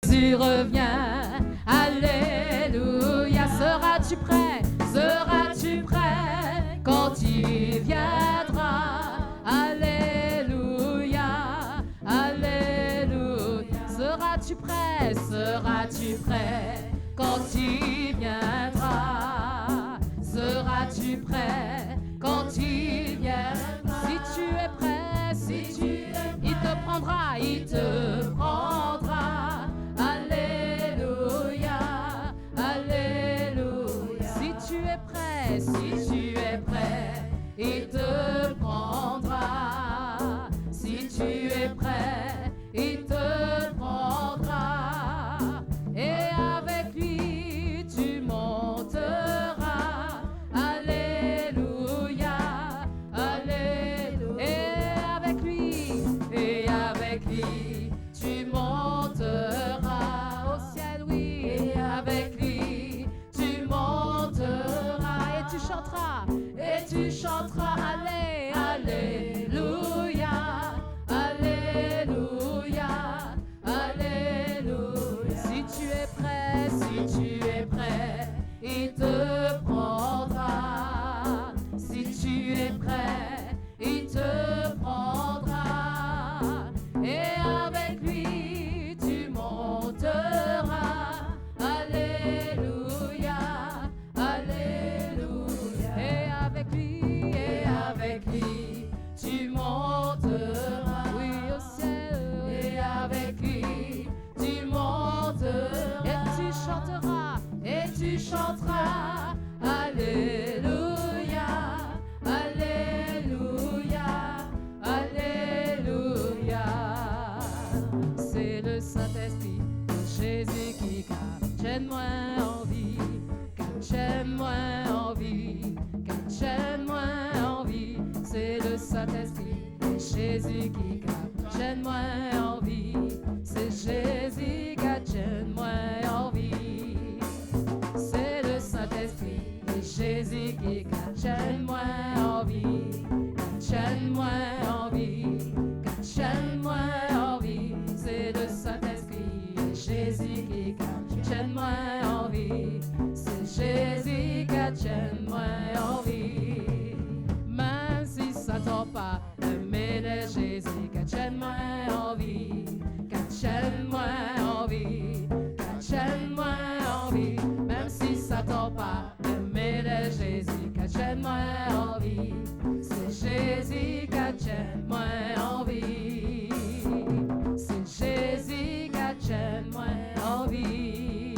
Jésus revient, alléluia. Seras-tu prêt? Seras-tu prêt quand il viendra? Alléluia, alléluia. Seras-tu prêt? Seras-tu prêt quand il viendra? Seras-tu prêt quand il viendra? Si tu es prêt, si tu es prêt, il te prendra, il te prendra. Alléluia, alléluia. Si tu es prêt, si tu es prêt, il te prendra. Si tu es prêt, il te prendra. Et avec lui, tu monteras. Alléluia, alléluia. Et avec lui, tu monteras au ciel, oui. Et avec lui, tu monteras. Et tu chanteras, allez, alléluia, alléluia, alléluia. Si tu es prêt, il te prendra. Si tu es prêt, il te prendra. Et avec lui, tu monteras. Alléluia, alléluia. Et avec lui, tu monteras. Oui, au ciel. Et avec lui, tu monteras. Et tu chanteras. Alléluia, alléluia, alléluia. C'est le Saint-Esprit de Jésus qui gâche-moi en vie, gâche-moi en vie, gâche-moi en vie. C'est le Saint-Esprit de Jésus qui gâche-moi en vie. C'est Jésus gâche-moi en vie. C'est le Saint-Esprit de Jésus qui gâche-moi en vie, gâche-moi en vie, gâche-moi en vie. C'est le Saint-Esprit de Jésus qui gâche-moi en vie. C'est Jésus gâche-moi en vie. Même si ça tombe pas, mais le Jésus gâche-moi en vie, gâche-moi en vie, gâche-moi en vie. Même si ça tombe pas, mais le Jésus gâche-moi en vie. C'est Jésus gâche-moi en vie. C'est Jésus gâche-moi en vie.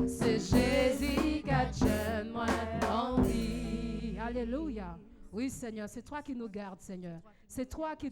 C'est Jésus gâche-moi en vie. Alléluia. Oui, Seigneur, c'est toi qui nous gardes, Seigneur. C'est toi qui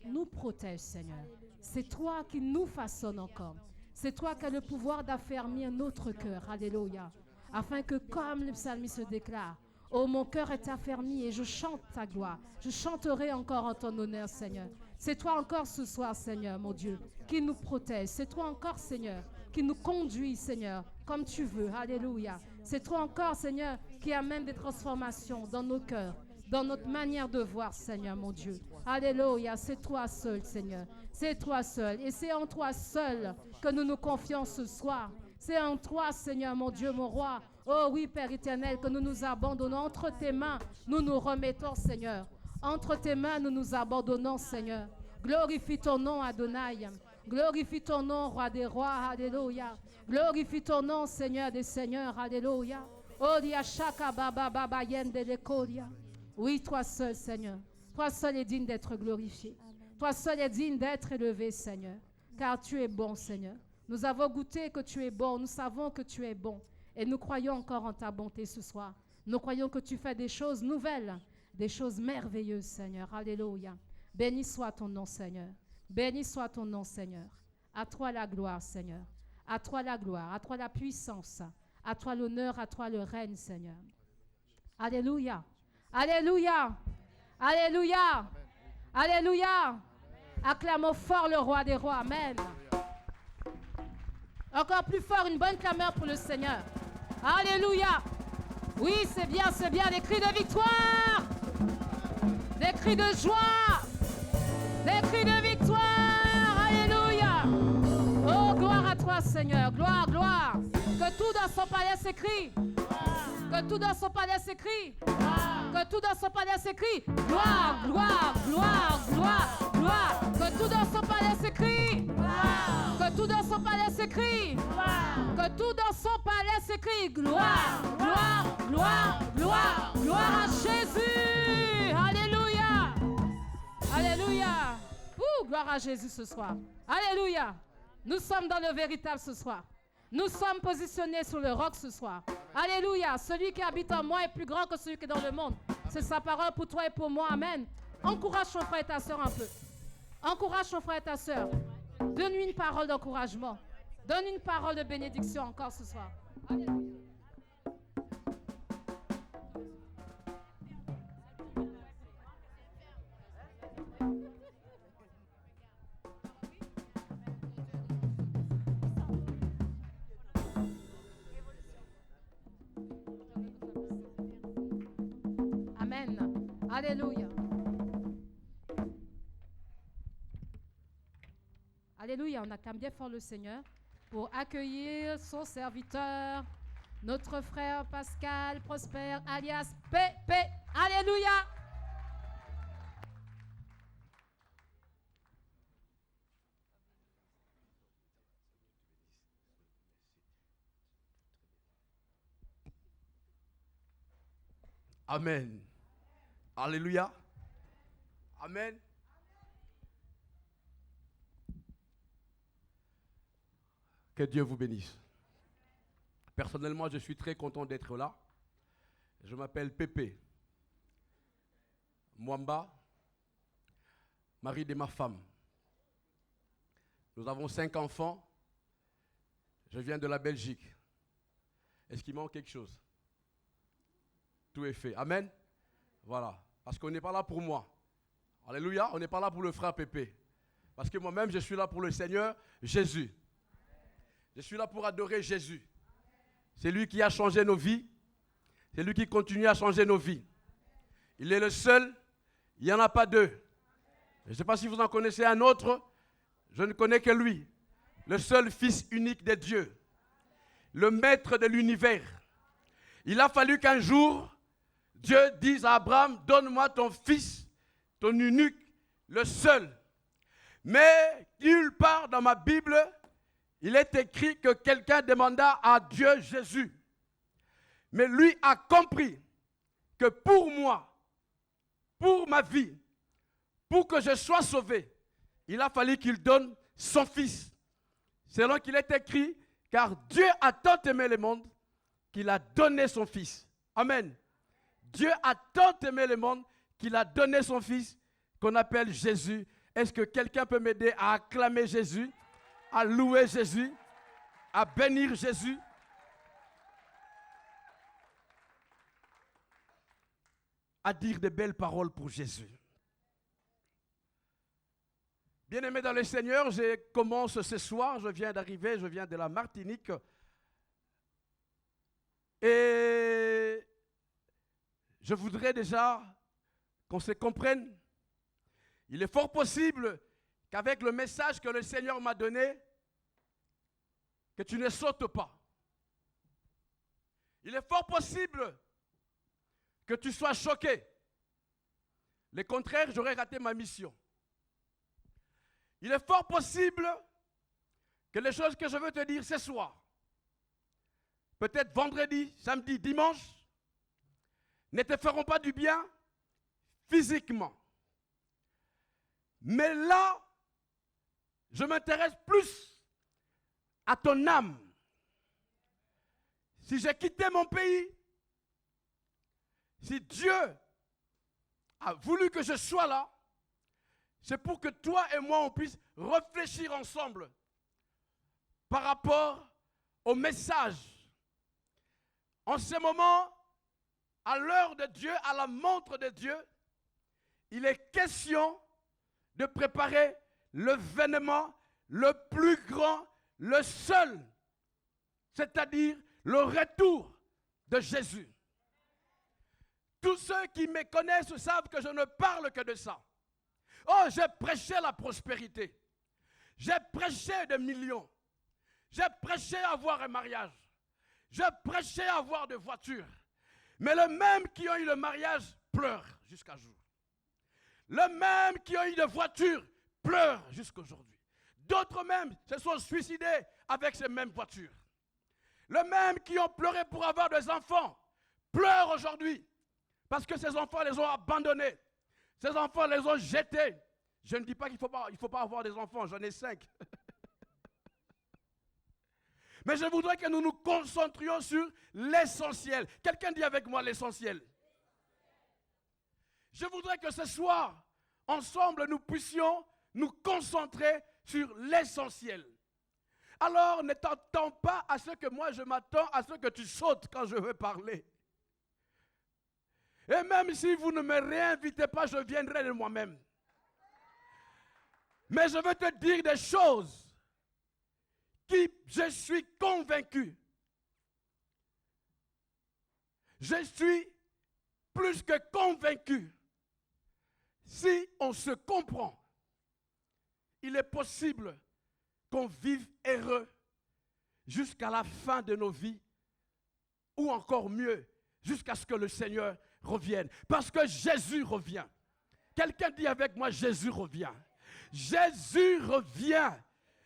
nous protèges, Seigneur. C'est toi qui nous façonne encore. C'est toi qui as le pouvoir d'affermir notre cœur. Alléluia. Afin que, comme le psalmiste se déclare, oh, mon cœur est affermi et je chante ta gloire. Je chanterai encore en ton honneur, Seigneur. C'est toi encore ce soir, Seigneur, mon Dieu, qui nous protège. C'est toi encore, Seigneur, qui nous conduit, Seigneur, comme tu veux. Alléluia. C'est toi encore, Seigneur, qui amène des transformations dans nos cœurs, dans notre manière de voir, Seigneur, mon Dieu. Alléluia. C'est toi seul, Seigneur. C'est toi seul. Et c'est en toi seul que nous nous confions ce soir. C'est en toi, Seigneur, mon Dieu, mon roi. Oh oui, Père éternel, que nous nous abandonnons. Entre tes mains, nous nous remettons, Seigneur. Entre tes mains, nous nous abandonnons, Seigneur. Glorifie ton nom, Adonai. Glorifie ton nom, Roi des rois. Alléluia. Glorifie ton nom, Seigneur des seigneurs. Alléluia. Oh, diachaka baba baba yende lekoria. Oui, toi seul, Seigneur. Toi seul est digne d'être glorifié. Toi seul est digne d'être élevé, Seigneur. Car tu es bon, Seigneur. Nous avons goûté que tu es bon. Nous savons que tu es bon. Et nous croyons encore en ta bonté ce soir. Nous croyons que tu fais des choses nouvelles, des choses merveilleuses, Seigneur. Alléluia. Béni soit ton nom, Seigneur. Béni soit ton nom, Seigneur. À toi la gloire, Seigneur. À toi la gloire, à toi la puissance, à toi l'honneur, à toi le règne, Seigneur. Alléluia. Alléluia. Alléluia. Alléluia. Acclamons fort le roi des rois. Amen. Encore plus fort, une bonne clameur pour le Seigneur. Alléluia. Oui, c'est bien, des cris de victoire, des cris de joie, des cris de victoire. Alléluia. Oh, gloire à toi, Seigneur. Gloire, gloire. Que tout dans son palais s'écrie. Que tout dans son palais s'écrie. Que tout dans son palais s'écrie. Gloire, gloire, gloire, gloire, gloire. Que tout dans son palais s'écrie. Que tout dans son palais s'écrie. Que tout dans son palais s'écrie. Gloire, gloire, gloire, gloire, gloire à Jésus. Alléluia. Alléluia. Gloire à Jésus ce soir. Alléluia. Nous sommes dans le véritable ce soir. Nous sommes positionnés sur le roc ce soir. Alléluia. Celui qui habite en moi est plus grand que celui qui est dans le monde. C'est sa parole pour toi et pour moi. Amen. Encourage ton frère et ta soeur un peu. Encourage ton frère et ta soeur. Donne-lui une parole d'encouragement. Donne une parole de bénédiction encore ce soir. Alléluia. Amen. Alléluia. Alléluia. On acclame bien fort le Seigneur pour accueillir son serviteur, notre frère Pascal Prosper, alias Pépé. Alléluia. Amen. Alléluia. Amen. Que Dieu vous bénisse. Personnellement, je suis très content d'être là. Je m'appelle Pépé Mwamba, mari de ma femme. Nous avons 5 enfants. Je viens de la Belgique. Est-ce qu'il manque quelque chose? Tout est fait. Amen. Voilà. Parce qu'on n'est pas là pour moi. Alléluia. On n'est pas là pour le frère Pépé. Parce que moi-même, je suis là pour le Seigneur Jésus. Je suis là pour adorer Jésus. C'est lui qui a changé nos vies. C'est lui qui continue à changer nos vies. Il est le seul. Il n'y en a pas deux. Je ne sais pas si vous en connaissez un autre. Je ne connais que lui. Le seul Fils unique de Dieu. Le maître de l'univers. Il a fallu qu'un jour, Dieu dise à Abraham, donne-moi ton fils, ton unique, le seul. Mais nulle part dans ma Bible, il est écrit que quelqu'un demanda à Dieu Jésus. Mais lui a compris que pour moi, pour ma vie, pour que je sois sauvé, il a fallu qu'il donne son fils. Selon qu'il est écrit, car Dieu a tant aimé le monde qu'il a donné son fils. Amen. Dieu a tant aimé le monde qu'il a donné son fils qu'on appelle Jésus. Est-ce que quelqu'un peut m'aider à acclamer Jésus, à louer Jésus, à bénir Jésus? À dire de belles paroles pour Jésus. Bien-aimé dans le Seigneur, je commence ce soir, je viens d'arriver, je viens de la Martinique. Et je voudrais déjà qu'on se comprenne. Il est fort possible qu'avec le message que le Seigneur m'a donné, que tu ne sautes pas. Il est fort possible que tu sois choqué. Le contraire, j'aurais raté ma mission. Il est fort possible que les choses que je veux te dire ce soir, peut-être vendredi, samedi, dimanche, ne te feront pas du bien physiquement. Mais là, je m'intéresse plus à ton âme. Si j'ai quitté mon pays, si Dieu a voulu que je sois là, c'est pour que toi et moi, on puisse réfléchir ensemble par rapport au message. En ce moment, à l'heure de Dieu, à la montre de Dieu, il est question de préparer l'événement le plus grand, le seul, c'est-à-dire le retour de Jésus. Tous ceux qui me connaissent savent que je ne parle que de ça. Oh, j'ai prêché la prospérité. J'ai prêché des millions. J'ai prêché à avoir un mariage. J'ai prêché à avoir des voitures. Mais les mêmes qui ont eu le mariage pleurent jusqu'à jour. Les mêmes qui ont eu des voitures pleurent jusqu'à aujourd'hui. D'autres même se sont suicidés avec ces mêmes voitures. Les mêmes qui ont pleuré pour avoir des enfants pleurent aujourd'hui. Parce que ces enfants les ont abandonnés. Ces enfants les ont jetés. Je ne dis pas qu'il ne faut pas avoir des enfants, j'en ai 5. Mais je voudrais que nous nous concentrions sur l'essentiel. Quelqu'un dit avec moi l'essentiel. Je voudrais que ce soir, ensemble, nous puissions nous concentrer sur l'essentiel. Alors, ne t'attends pas à ce que moi je m'attends, à ce que tu sautes quand je veux parler. Et même si vous ne me réinvitez pas, je viendrai de moi-même. Mais je veux te dire des choses qui, je suis convaincu. Je suis plus que convaincu. Si on se comprend, il est possible qu'on vive heureux jusqu'à la fin de nos vies, ou encore mieux, jusqu'à ce que le Seigneur revienne. Parce que Jésus revient. Quelqu'un dit avec moi, Jésus revient. Jésus revient.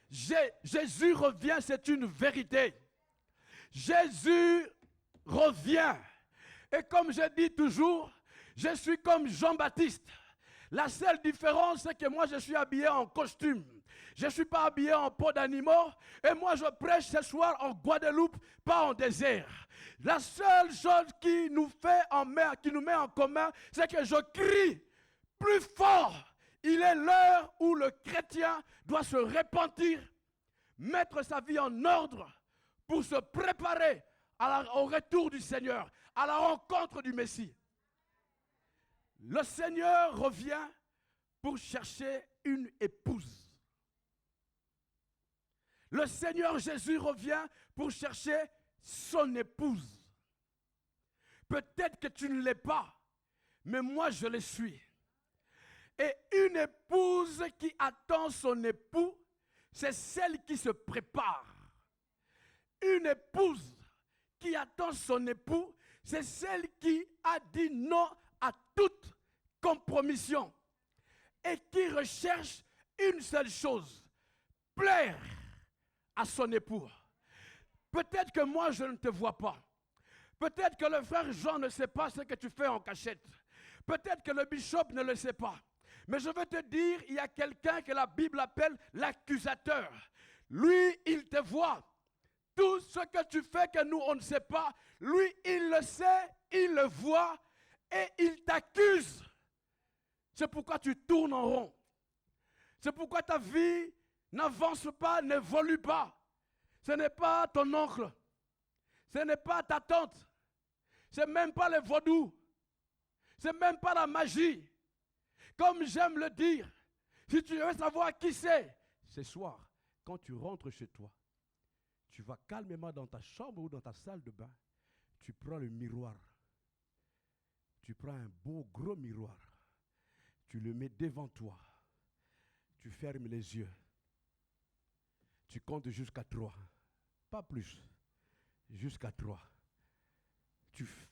Jésus revient, c'est une vérité. Jésus revient. Et comme je dis toujours, je suis comme Jean-Baptiste. La seule différence, c'est que moi, je suis habillé en costume. Je ne suis pas habillé en peau d'animaux. Et moi, je prêche ce soir en Guadeloupe, pas en désert. La seule chose qui nous met en commun, c'est que je crie plus fort. Il est l'heure où le chrétien doit se repentir, mettre sa vie en ordre pour se préparer au retour du Seigneur, à la rencontre du Messie. Le Seigneur revient pour chercher une épouse. Le Seigneur Jésus revient pour chercher son épouse. Peut-être que tu ne l'es pas, mais moi je le suis. Et une épouse qui attend son époux, c'est celle qui se prépare. Une épouse qui attend son époux, c'est celle qui a dit non à toute compromission et qui recherche une seule chose, plaire à son époux. Peut-être que moi je ne te vois pas. Peut-être que le frère Jean ne sait pas ce que tu fais en cachette. Peut-être que le bishop ne le sait pas. Mais je veux te dire, il y a quelqu'un que la Bible appelle l'accusateur. Lui, il te voit. Tout ce que tu fais que nous, on ne sait pas, lui, il le sait, il le voit et il t'accuse. C'est pourquoi tu tournes en rond. C'est pourquoi ta vie n'avance pas, n'évolue pas. Ce n'est pas ton oncle. Ce n'est pas ta tante. Ce n'est même pas les vaudous. Ce n'est même pas la magie. Comme j'aime le dire, si tu veux savoir qui c'est, ce soir, quand tu rentres chez toi, tu vas calmement dans ta chambre ou dans ta salle de bain, tu prends le miroir. Tu prends un beau gros miroir. Tu le mets devant toi. Tu fermes les yeux. Tu comptes jusqu'à 3. Pas plus. Jusqu'à 3.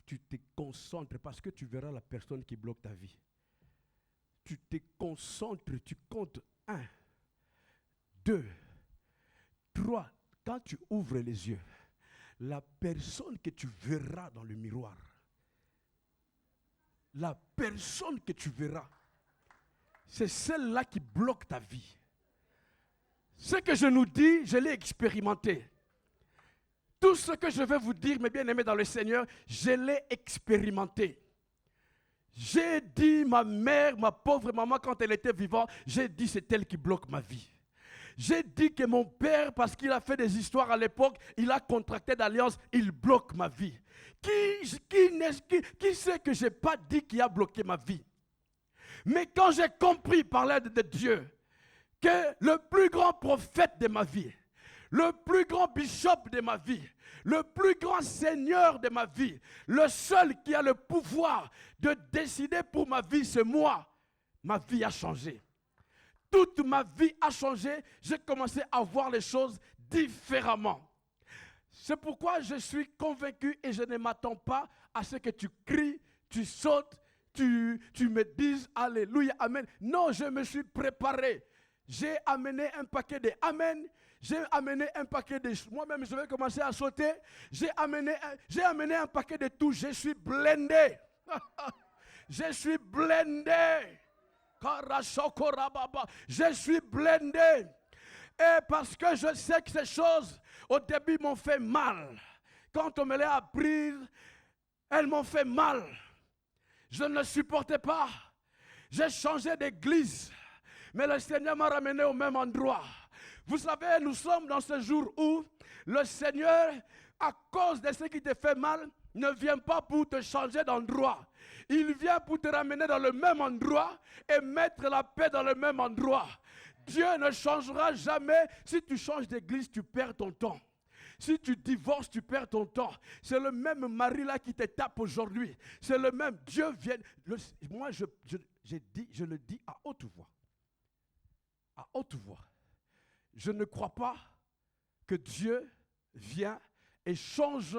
Tu te concentres parce que tu verras la personne qui bloque ta vie. Tu te concentres, tu comptes 1, 2, 3. Quand tu ouvres les yeux, la personne que tu verras dans le miroir, la personne que tu verras, c'est celle-là qui bloque ta vie. Ce que je nous dis, je l'ai expérimenté. Tout ce que je vais vous dire, mes bien-aimés dans le Seigneur, je l'ai expérimenté. J'ai dit, ma mère, ma pauvre maman, quand elle était vivante, j'ai dit, c'est elle qui bloque ma vie. J'ai dit que mon père, parce qu'il a fait des histoires à l'époque, il a contracté d'alliance, il bloque ma vie. Qui sait que je n'ai pas dit qui a bloqué ma vie? Mais quand j'ai compris par l'aide de Dieu que le plus grand prophète de ma vie, le plus grand bishop de ma vie, le plus grand seigneur de ma vie, le seul qui a le pouvoir de décider pour ma vie, c'est moi. Ma vie a changé. Toute ma vie a changé. J'ai commencé à voir les choses différemment. C'est pourquoi je suis convaincu et je ne m'attends pas à ce que tu cries, tu sautes, tu me dises Alléluia, Amen. Non, je me suis préparé. J'ai amené un paquet de Amen. J'ai amené un paquet de... Moi-même, je vais commencer à sauter. J'ai amené un paquet de tout. Je suis blindé. Je suis blindé. Je suis blindé. Et parce que je sais que ces choses, au début, m'ont fait mal. Quand on me les a apprises, elles m'ont fait mal. Je ne supportais pas. J'ai changé d'église. Mais le Seigneur m'a ramené au même endroit. Vous savez, nous sommes dans ce jour où le Seigneur, à cause de ce qui te fait mal, ne vient pas pour te changer d'endroit. Il vient pour te ramener dans le même endroit et mettre la paix dans le même endroit. Dieu ne changera jamais. Si tu changes d'église, tu perds ton temps. Si tu divorces, tu perds ton temps. C'est le même mari là qui te tape aujourd'hui. C'est le même. Dieu vient. Moi, je le dis à haute voix. À haute voix. Je ne crois pas que Dieu vient et change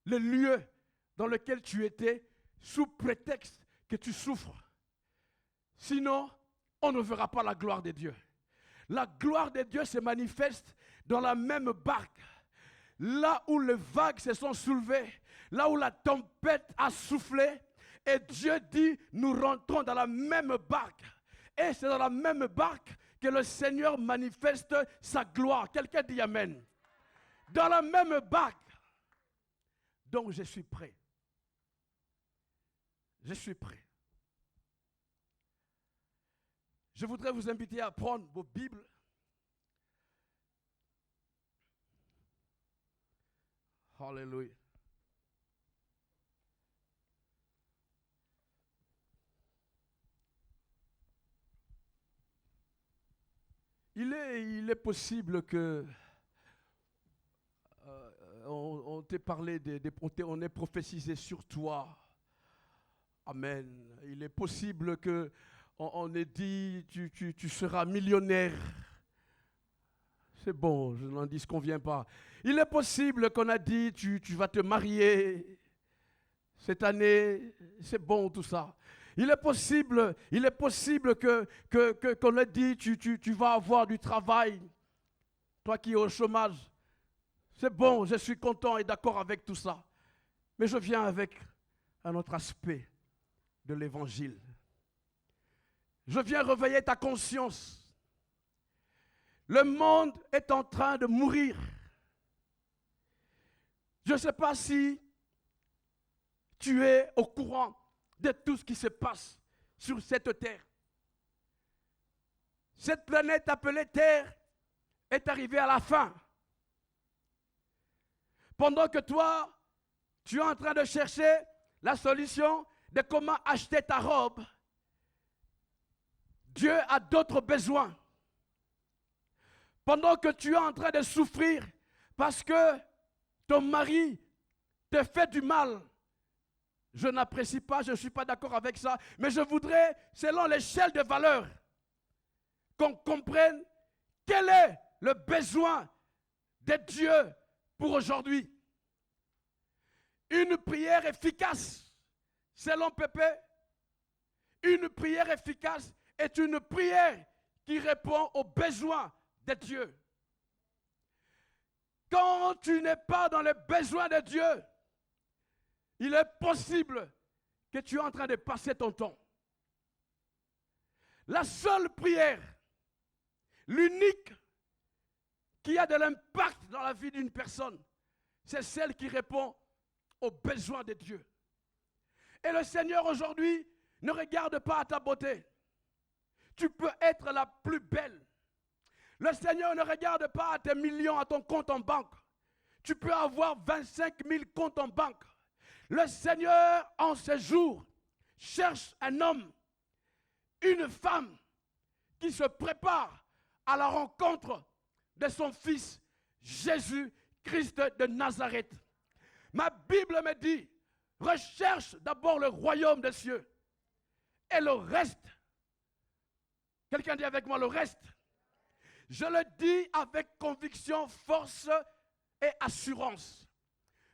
le lieu dans lequel tu étais sous prétexte que tu souffres. Sinon, on ne verra pas la gloire de Dieu. La gloire de Dieu se manifeste dans la même barque. Là où les vagues se sont soulevées, là où la tempête a soufflé, et Dieu dit, nous rentrons dans la même barque. Et c'est dans la même barque que le Seigneur manifeste sa gloire. Quelqu'un dit Amen. Dans la même barque. Donc je suis prêt. Je suis prêt. Je voudrais vous inviter à prendre vos Bibles. Alléluia. Il est possible que on t'ait parlé, on ait prophétisé sur toi. Amen. Il est possible que on ait dit tu seras millionnaire. C'est bon, je n'en dis ce qu'on vient pas. Il est possible qu'on a dit tu vas te marier cette année. C'est bon tout ça. Il est possible qu'on ait dit tu vas avoir du travail. Toi qui es au chômage. C'est bon, je suis content et d'accord avec tout ça. Mais je viens avec un autre aspect de l'évangile. Je viens réveiller ta conscience. Le monde est en train de mourir. Je ne sais pas si tu es au courant de tout ce qui se passe sur cette terre. Cette planète appelée Terre est arrivée à la fin. Pendant que toi, tu es en train de chercher la solution de comment acheter ta robe, Dieu a d'autres besoins. Pendant que tu es en train de souffrir parce que ton mari te fait du mal, je n'apprécie pas, je ne suis pas d'accord avec ça, mais je voudrais, selon l'échelle de valeur, qu'on comprenne quel est le besoin de Dieu pour aujourd'hui. Une prière efficace, selon Pépé, une prière efficace est une prière qui répond aux besoins de Dieu. Quand tu n'es pas dans les besoins de Dieu, il est possible que tu es en train de passer ton temps. La seule prière, l'unique qui a de l'impact dans la vie d'une personne, c'est celle qui répond aux besoins de Dieu. Et le Seigneur aujourd'hui ne regarde pas à ta beauté. Tu peux être la plus belle. Le Seigneur ne regarde pas à tes millions, à ton compte en banque. Tu peux avoir 25 000 comptes en banque. Le Seigneur, en ce jour, cherche un homme, une femme qui se prépare à la rencontre de son Fils Jésus-Christ de Nazareth. Ma Bible me dit, recherche d'abord le royaume des cieux et le reste. Quelqu'un dit avec moi le reste. Je le dis avec conviction, force et assurance.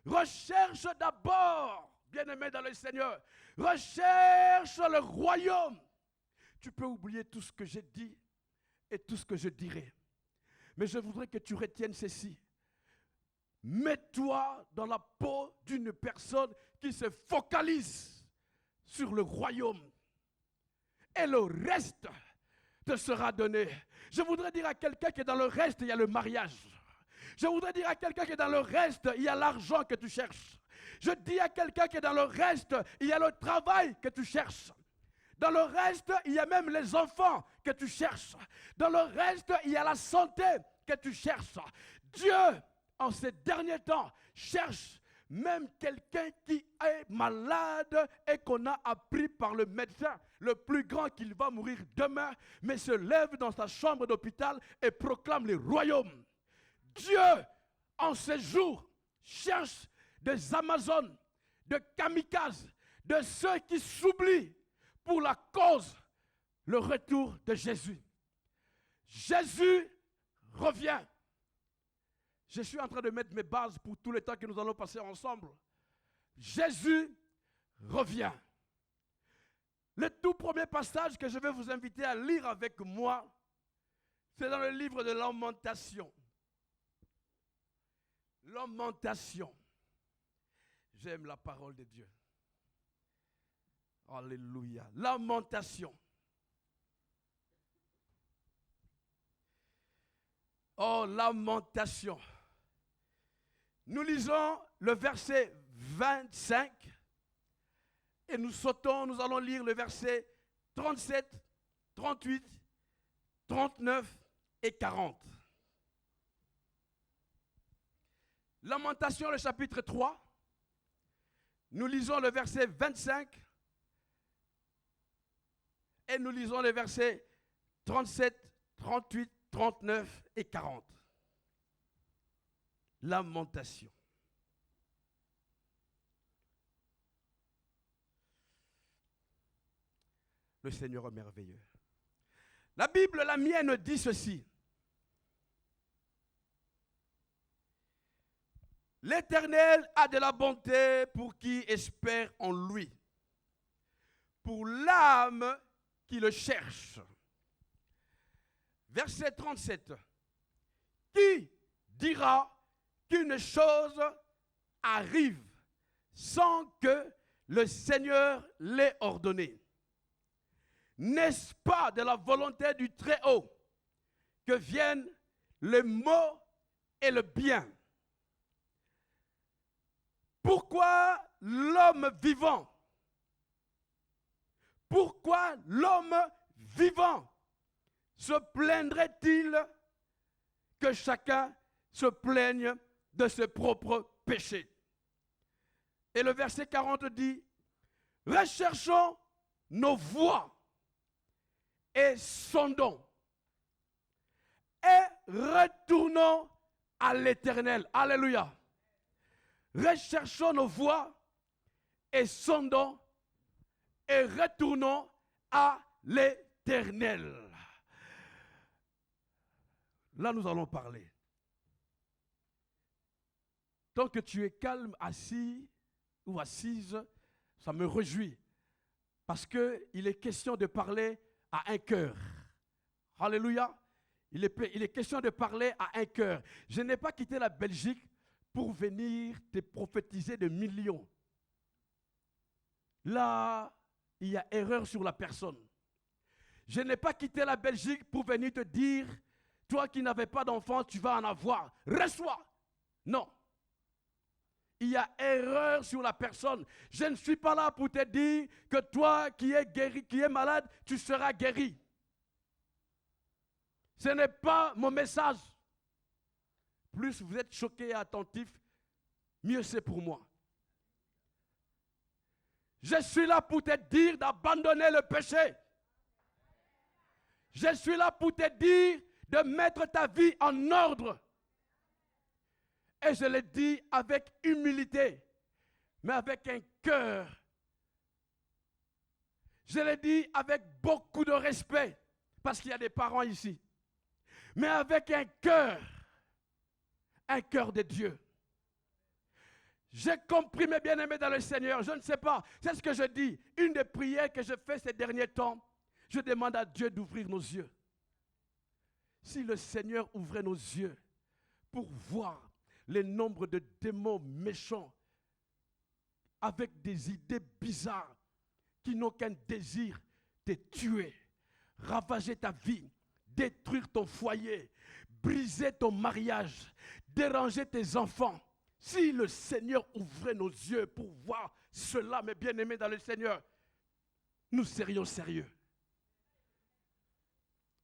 Recherche d'abord, bien-aimé dans le Seigneur, recherche le royaume. Tu peux oublier tout ce que j'ai dit et tout ce que je dirai. Mais je voudrais que tu retiennes ceci. Mets-toi dans la peau d'une personne qui se focalise sur le royaume. Et le reste te sera donné. Je voudrais dire à quelqu'un qui est dans le reste, il y a le mariage. Je voudrais dire à quelqu'un qui est dans le reste, il y a l'argent que tu cherches. Je dis à quelqu'un qui est dans le reste, il y a le travail que tu cherches. Dans le reste, il y a même les enfants que tu cherches. Dans le reste, il y a la santé que tu cherches. Dieu, en ces derniers temps, cherche même quelqu'un qui est malade et qu'on a appris par le médecin, le plus grand, qu'il va mourir demain, mais se lève dans sa chambre d'hôpital et proclame le royaume. Dieu, en ces jours, cherche des Amazones, de kamikazes, de ceux qui s'oublient pour la cause, le retour de Jésus. Jésus revient. Je suis en train de mettre mes bases pour tout le temps que nous allons passer ensemble. Jésus revient. Le tout premier passage que je vais vous inviter à lire avec moi, c'est dans le livre de Lamentation. Lamentation. J'aime la parole de Dieu. Alléluia. Lamentation. Oh, lamentation. Nous lisons le verset 25 et nous sautons, nous allons lire le verset 37, 38, 39 et 40. Lamentation, le chapitre 3. Nous lisons le verset 25 et nous lisons les versets 37, 38, 39 et 40. Lamentation. Le Seigneur est merveilleux. La Bible, la mienne, dit ceci. L'Éternel a de la bonté pour qui espère en lui, pour l'âme qui le cherche. Verset 37. Qui dira qu'une chose arrive sans que le Seigneur l'ait ordonné? N'est-ce pas de la volonté du Très-Haut que viennent le maux et le bien? Pourquoi l'homme vivant? Pourquoi l'homme vivant se plaindrait-il que chacun se plaigne de ses propres péchés? Et le verset 40 dit, recherchons nos voies et sondons et retournons à l'Éternel. Alléluia. Recherchons nos voies et sondons et retournons à l'Éternel. Là, nous allons parler. Tant que tu es calme, assis ou assise, ça me réjouit. Parce qu'il est question de parler à un cœur. Alléluia. Il est question de parler à un cœur. Je n'ai pas quitté la Belgique pour venir te prophétiser de millions. Là, il y a erreur sur la personne. Je n'ai pas quitté la Belgique pour venir te dire, toi qui n'avais pas d'enfant, tu vas en avoir. Reçois. Non. Il y a erreur sur la personne. Je ne suis pas là pour te dire que toi qui es guéri, qui es malade, tu seras guéri. Ce n'est pas mon message. Plus vous êtes choqué et attentif, mieux c'est pour moi. Je suis là pour te dire d'abandonner le péché. Je suis là pour te dire de mettre ta vie en ordre. Et je le dis avec humilité, mais avec un cœur. Je le dis avec beaucoup de respect, parce qu'il y a des parents ici. mais avec un cœur de Dieu. J'ai compris, mes bien-aimés dans le Seigneur, je ne sais pas, c'est ce que je dis. Une des prières que je fais ces derniers temps, je demande à Dieu d'ouvrir nos yeux. Si le Seigneur ouvrait nos yeux pour voir le nombre de démons méchants avec des idées bizarres qui n'ont qu'un désir de tuer, ravager ta vie, détruire ton foyer, briser ton mariage, déranger tes enfants. Si le Seigneur ouvrait nos yeux pour voir cela, mes bien-aimés dans le Seigneur, nous serions sérieux.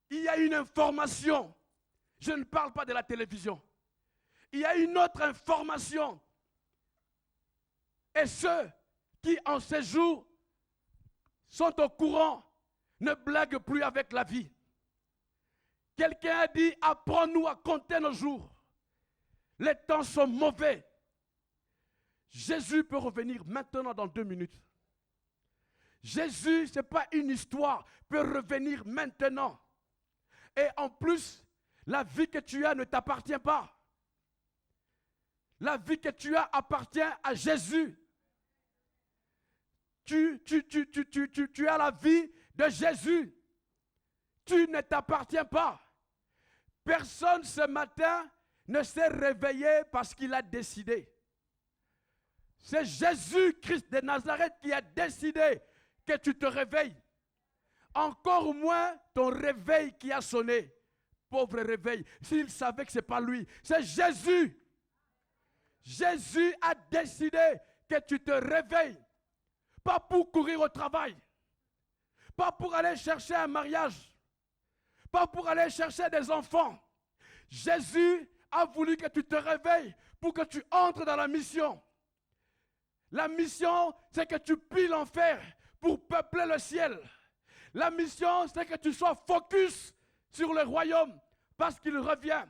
Il y a une information. Je ne parle pas de la télévision. Il y a une autre information. Et ceux qui, en ces jours, sont au courant, ne blaguent plus avec la vie. Quelqu'un a dit, apprends-nous à compter nos jours. Les temps sont mauvais. Jésus peut revenir maintenant dans 2 minutes. Jésus, ce n'est pas une histoire, peut revenir maintenant. Et en plus, la vie que tu as ne t'appartient pas. La vie que tu as appartient à Jésus. Tu as la vie de Jésus. Tu ne t'appartiens pas. Personne ce matin ne s'est réveillé parce qu'il a décidé. C'est Jésus-Christ de Nazareth qui a décidé que tu te réveilles. Encore moins ton réveil qui a sonné. Pauvre réveil. S'il savait que ce n'est pas lui, c'est Jésus. Jésus a décidé que tu te réveilles. Pas pour courir au travail. Pas pour aller chercher un mariage. Pas pour aller chercher des enfants. Jésus a voulu que tu te réveilles pour que tu entres dans la mission. La mission, c'est que tu pilles l'enfer pour peupler le ciel. La mission, c'est que tu sois focus sur le royaume parce qu'il revient.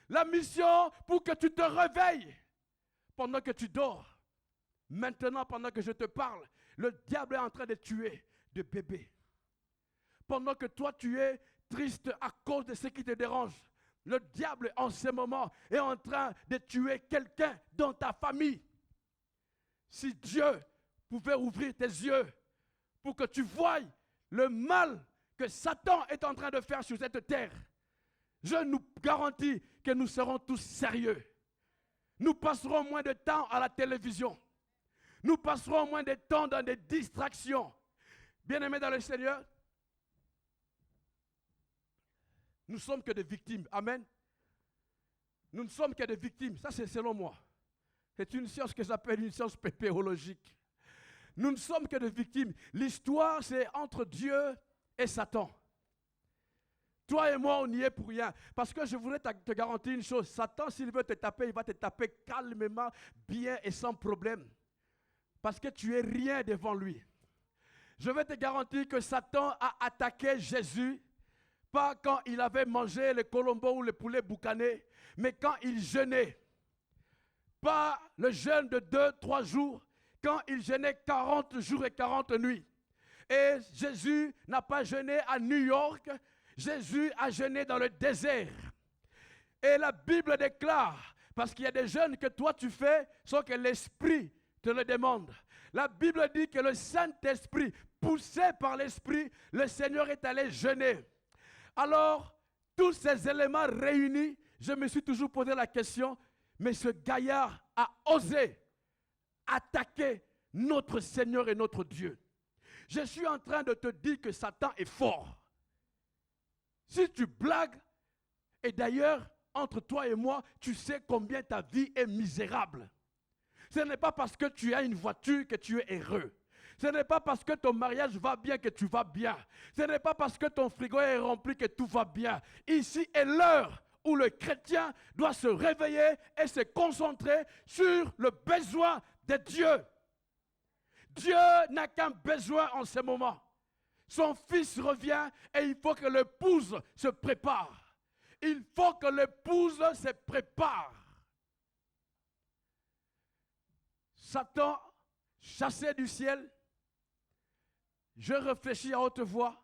La mission, pour que tu te réveilles pendant que tu dors. Maintenant, pendant que je te parle, le diable est en train de tuer des bébés. Pendant que toi, tu es triste à cause de ce qui te dérange, le diable, en ce moment, est en train de tuer quelqu'un dans ta famille. Si Dieu pouvait ouvrir tes yeux pour que tu voies le mal que Satan est en train de faire sur cette terre, je nous garantis que nous serons tous sérieux. Nous passerons moins de temps à la télévision. Nous passerons moins de temps dans des distractions. Bien-aimés dans le Seigneur, nous ne sommes que des victimes. Amen. Nous ne sommes que des victimes. Ça, c'est selon moi. C'est une science que j'appelle une science pépérologique. Nous ne sommes que des victimes. L'histoire, c'est entre Dieu et Satan. Toi et moi, on n'y est pour rien. Parce que je voudrais te garantir une chose. Satan, s'il veut te taper, il va te taper calmement, bien et sans problème. Parce que tu es rien devant lui. Je vais te garantir que Satan a attaqué Jésus, pas quand il avait mangé le colombo ou le poulet boucané, mais quand il jeûnait. Pas le jeûne de 2-3 jours, quand il jeûnait 40 jours et 40 nuits. Et Jésus n'a pas jeûné à New York, Jésus a jeûné dans le désert. Et la Bible déclare, parce qu'il y a des jeûnes que toi tu fais sans que l'Esprit te le demande. La Bible dit que le Saint-Esprit, poussé par l'Esprit, le Seigneur est allé jeûner. Alors, tous ces éléments réunis, je me suis toujours posé la question, mais ce gaillard a osé attaquer notre Seigneur et notre Dieu. Je suis en train de te dire que Satan est fort. Si tu blagues, et d'ailleurs, entre toi et moi, tu sais combien ta vie est misérable. Ce n'est pas parce que tu as une voiture que tu es heureux. Ce n'est pas parce que ton mariage va bien que tu vas bien. Ce n'est pas parce que ton frigo est rempli que tout va bien. Ici est l'heure où le chrétien doit se réveiller et se concentrer sur le besoin de Dieu. Dieu n'a qu'un besoin en ce moment. Son fils revient et il faut que l'épouse se prépare. Il faut que l'épouse se prépare. Satan, chassé du ciel, je réfléchis à haute voix.